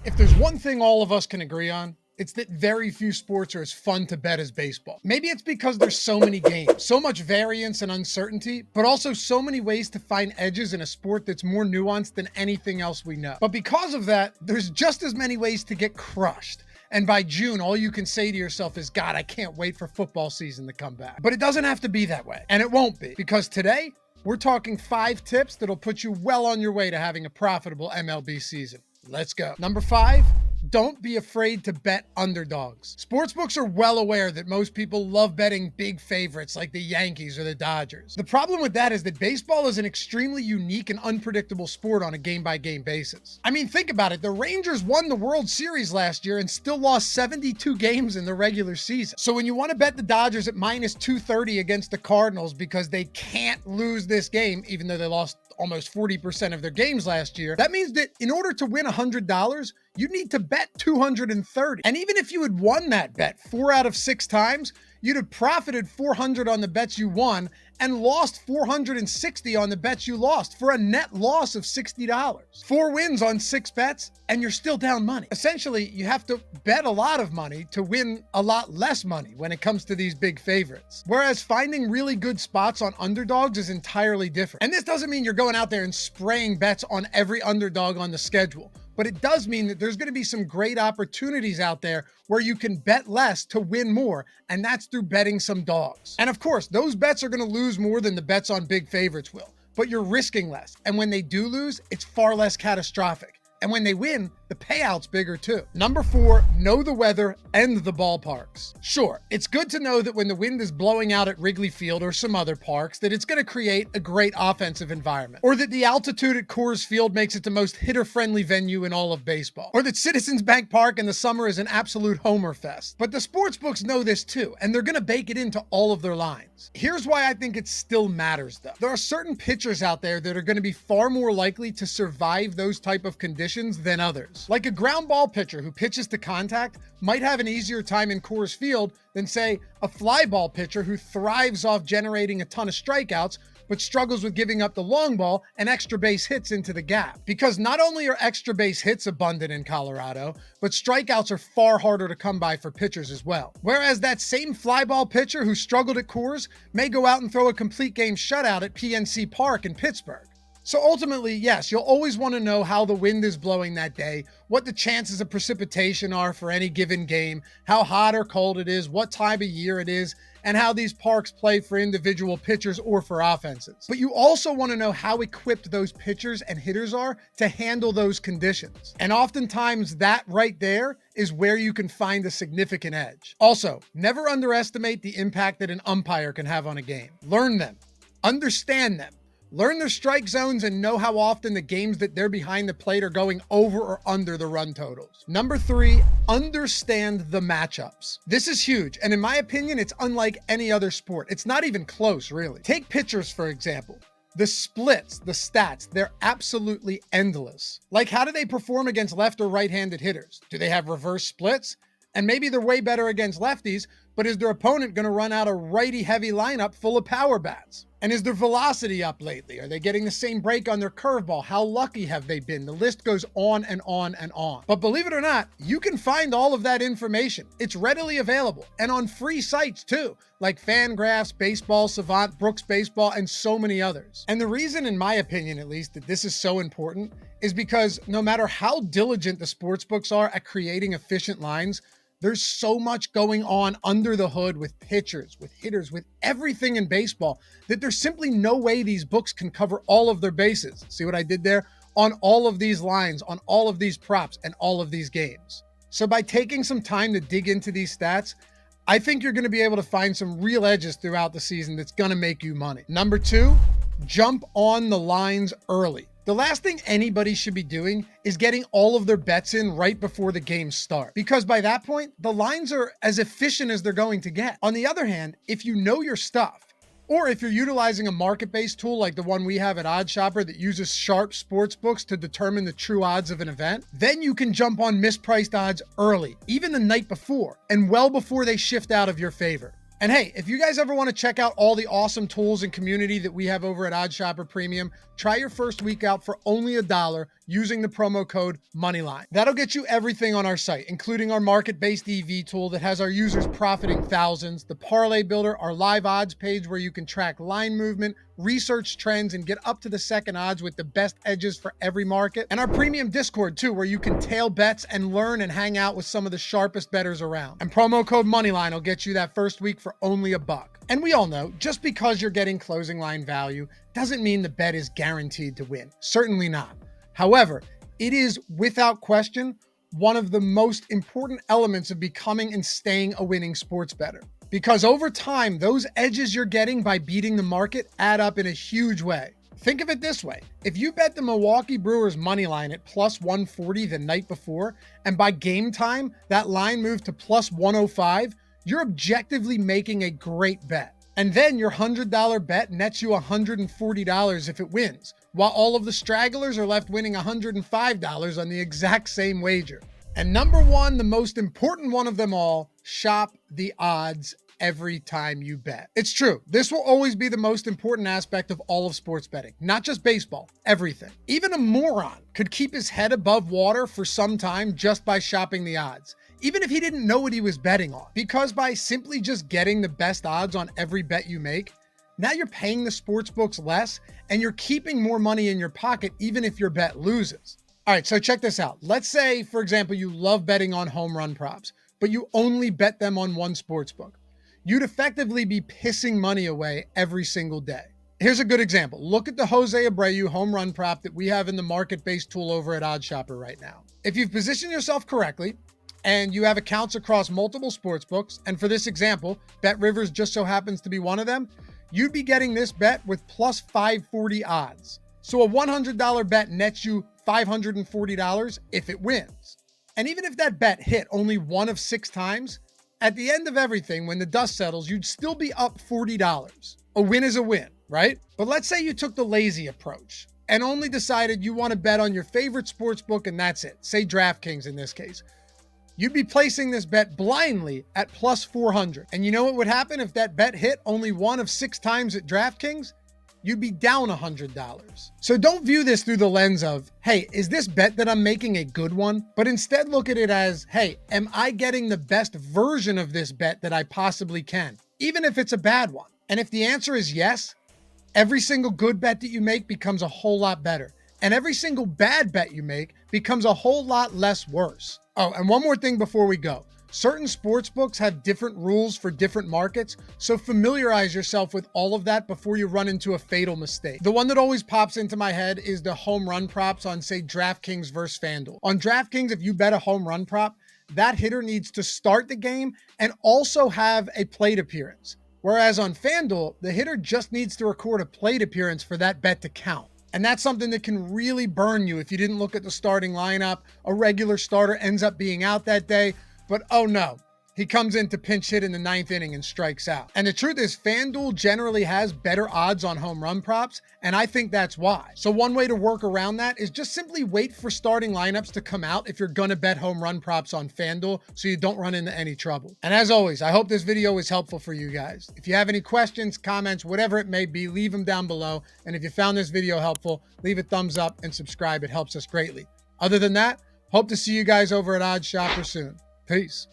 If there's one thing all of us can agree on, it's that very few sports are as fun to bet as baseball. Maybe it's because there's so many games, so much variance and uncertainty, but also so many ways to find edges in a sport that's more nuanced than anything else we know. But because of that, there's just as many ways to get crushed. And by June, all you can say to yourself is, God, I can't wait for football season to come back. But it doesn't have to be that way. And it won't be, because today, we're talking 5 tips that'll put you well on your way to having a profitable MLB season. Let's go. Number 5, don't be afraid to bet underdogs. Sportsbooks are well aware that most people love betting big favorites like the Yankees or the Dodgers. The problem with that is that baseball is an extremely unique and unpredictable sport on a game-by-game basis. I mean, think about it. The Rangers won the World Series last year and still lost 72 games in the regular season. So when you want to bet the Dodgers at minus 230 against the Cardinals because they can't lose this game, even though they lost almost 40% of their games last year, that means that in order to win $100, you need to bet 230. And even if you had won that bet 4 out of 6 times, you'd have profited 400 on the bets you won and lost 460 on the bets you lost for a net loss of $60. 4 wins on 6 bets and you're still down money. Essentially, you have to bet a lot of money to win a lot less money when it comes to these big favorites. Whereas finding really good spots on underdogs is entirely different. And this doesn't mean you're going out there and spraying bets on every underdog on the schedule. But it does mean that there's going to be some great opportunities out there where you can bet less to win more, and that's through betting some dogs. And of course, those bets are going to lose more than the bets on big favorites will, but you're risking less. And when they do lose, it's far less catastrophic. And when they win, the payout's bigger too. Number 4, know the weather and the ballparks. Sure, it's good to know that when the wind is blowing out at Wrigley Field or some other parks, that it's going to create a great offensive environment. Or that the altitude at Coors Field makes it the most hitter-friendly venue in all of baseball. Or that Citizens Bank Park in the summer is an absolute homer fest. But the sportsbooks know this too, and they're going to bake it into all of their lines. Here's why I think it still matters though. There are certain pitchers out there that are going to be far more likely to survive those type of conditions than others. Like a ground ball pitcher who pitches to contact might have an easier time in Coors Field than, say, a fly ball pitcher who thrives off generating a ton of strikeouts but struggles with giving up the long ball and extra base hits into the gap. Because not only are extra base hits abundant in Colorado, but strikeouts are far harder to come by for pitchers as well. Whereas that same fly ball pitcher who struggled at Coors may go out and throw a complete game shutout at PNC Park in Pittsburgh. So ultimately, yes, you'll always want to know how the wind is blowing that day, what the chances of precipitation are for any given game, how hot or cold it is, what time of year it is, and how these parks play for individual pitchers or for offenses. But you also want to know how equipped those pitchers and hitters are to handle those conditions. And oftentimes that right there is where you can find a significant edge. Also, never underestimate the impact that an umpire can have on a game. Learn them, understand them. Learn their strike zones and know how often the games that they're behind the plate are going over or under the run totals. Number 3, understand the matchups. This is huge, and in my opinion, it's unlike any other sport. It's not even close, really. Take pitchers, for example. The splits, the stats, they're absolutely endless. Like, how do they perform against left or right-handed hitters? Do they have reverse splits? And maybe they're way better against lefties, but is their opponent going to run out a righty-heavy lineup full of power bats? And is their velocity up lately? Are they getting the same break on their curveball? How lucky have they been? The list goes on and on and on. But believe it or not, you can find all of that information. It's readily available and on free sites too, like Fangraphs, Baseball Savant, Brooks Baseball, and so many others. And the reason, in my opinion at least, that this is so important is because no matter how diligent the sportsbooks are at creating efficient lines, there's so much going on under the hood with pitchers, with hitters, with everything in baseball that there's simply no way these books can cover all of their bases. See what I did there? On all of these lines, on all of these props, and all of these games. So by taking some time to dig into these stats, I think you're going to be able to find some real edges throughout the season that's going to make you money. Number 2, jump on the lines early. The last thing anybody should be doing is getting all of their bets in right before the games start, because by that point, the lines are as efficient as they're going to get. On the other hand, if you know your stuff, or if you're utilizing a market-based tool like the one we have at OddsShopper that uses sharp sports books to determine the true odds of an event, then you can jump on mispriced odds early, even the night before, and well before they shift out of your favor. And hey, if you guys ever want to check out all the awesome tools and community that we have over at OddsShopper Premium, try your first week out for only $1 using the promo code MONEYLINE. That'll get you everything on our site, including our market-based EV tool that has our users profiting thousands, the Parlay Builder, our live odds page where you can track line movement, research trends, and get up to the second odds with the best edges for every market, and our premium Discord too, where you can tail bets and learn and hang out with some of the sharpest bettors around. And promo code MONEYLINE will get you that first week for only $1. And we all know, just because you're getting closing line value doesn't mean the bet is guaranteed to win. Certainly not. However, it is without question one of the most important elements of becoming and staying a winning sports bettor. Because over time, those edges you're getting by beating the market add up in a huge way. Think of it this way. If you bet the Milwaukee Brewers money line at plus 140 the night before, and by game time, that line moved to plus 105, you're objectively making a great bet. And then your $100 bet nets you $140 if it wins, while all of the stragglers are left winning $105 on the exact same wager. And number one, the most important one of them all, shop the odds every time you bet. It's true. This will always be the most important aspect of all of sports betting, not just baseball, everything. Even a moron could keep his head above water for some time just by shopping the odds, even if he didn't know what he was betting on. Because by simply just getting the best odds on every bet you make, now you're paying the sports books less and you're keeping more money in your pocket even if your bet loses. All right, so check this out. Let's say, for example, you love betting on home run props, but you only bet them on one sports book. You'd effectively be pissing money away every single day. Here's a good example. Look at the Jose Abreu home run prop that we have in the market-based tool over at OddsShopper right now. If you've positioned yourself correctly and you have accounts across multiple sports books, and for this example, Bet Rivers just so happens to be one of them, you'd be getting this bet with plus 540 odds. So a $100 bet nets you $540 if it wins. And even if that bet hit only one of 6 times, at the end of everything, when the dust settles, you'd still be up $40. A win is a win, right? But let's say you took the lazy approach and only decided you want to bet on your favorite sports book and that's it. Say DraftKings in this case. You'd be placing this bet blindly at plus 400. And you know what would happen if that bet hit only one of 6 times at DraftKings? You'd be down $100. So don't view this through the lens of, hey, is this bet that I'm making a good one? But instead look at it as, hey, am I getting the best version of this bet that I possibly can, even if it's a bad one? And if the answer is yes, every single good bet that you make becomes a whole lot better. And every single bad bet you make becomes a whole lot less worse. Oh, and one more thing before we go. Certain sports books have different rules for different markets, so familiarize yourself with all of that before you run into a fatal mistake. The one that always pops into my head is the home run props on, say, DraftKings versus FanDuel. On DraftKings, if you bet a home run prop, that hitter needs to start the game and also have a plate appearance. Whereas on FanDuel, the hitter just needs to record a plate appearance for that bet to count. And that's something that can really burn you if you didn't look at the starting lineup, a regular starter ends up being out that day, but oh no, he comes in to pinch hit in the 9th inning and strikes out. And the truth is, FanDuel generally has better odds on home run props, and I think that's why. So one way to work around that is just simply wait for starting lineups to come out if you're gonna bet home run props on FanDuel so you don't run into any trouble. And as always, I hope this video was helpful for you guys. If you have any questions, comments, whatever it may be, leave them down below. And if you found this video helpful, leave a thumbs up and subscribe. It helps us greatly. Other than that, hope to see you guys over at OddsShopper soon. Peace.